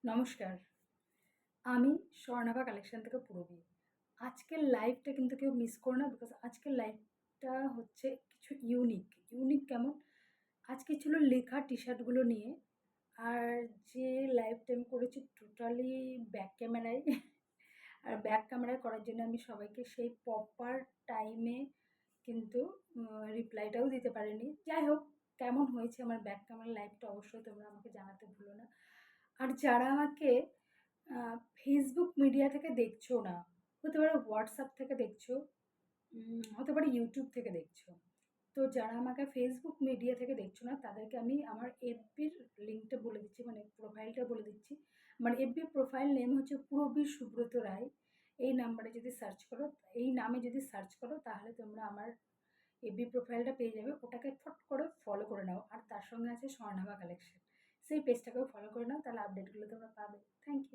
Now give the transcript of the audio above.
নমস্কার, আমি স্বর্ণাভা কালেকশন থেকে পূরবী। আজকের লাইভটা কিন্তু কেউ মিস করো না, বিকজ আজকের লাইভটা হচ্ছে কিছু ইউনিক। ইউনিক কেমন? আজকে ছিল লেখা টি-শার্টগুলো নিয়ে। আর যে লাইভটা আমি করেছি টোটালি ব্যাক ক্যামেরায়। আর ব্যাক ক্যামেরায় করার জন্য আমি সবাইকে সেই প্রপার টাইমে কিন্তু রিপ্লাইটাও দিতে পারিনি। যাই হোক, কেমন হয়েছে আমার ব্যাক ক্যামেরা লাইভটা অবশ্যই তোমরা আমাকে জানাতে ভুলো না। আর যারা আমাকে ফেসবুক মিডিয়া থেকে দেখছো না, হতে পারে হোয়াটসঅ্যাপ থেকে দেখছো, হতে পারে ইউটিউব থেকে দেখছো, তো যারা আমাকে ফেসবুক মিডিয়া থেকে দেখছো না তাদেরকে আমি আমার এফবির লিঙ্কটা বলে দিচ্ছি, মানে প্রোফাইলটা বলে দিচ্ছি। আমার এফবি প্রোফাইল নেম হচ্ছে পূরবী সুব্রত রায়। এই নাম্বারে যদি সার্চ করো, এই নামে যদি সার্চ করো, তাহলে তোমরা আমার এফবি প্রোফাইলটা পেয়ে যাবে। ওটাকে ফট করে ফলো করে নাও। আর তার সঙ্গে আছে স্বর্ণাভা কালেকশন, সেই পেজটাকেও ফলো করে নাও, তাহলে আপডেটগুলো তোমরা পাবে। Thank you.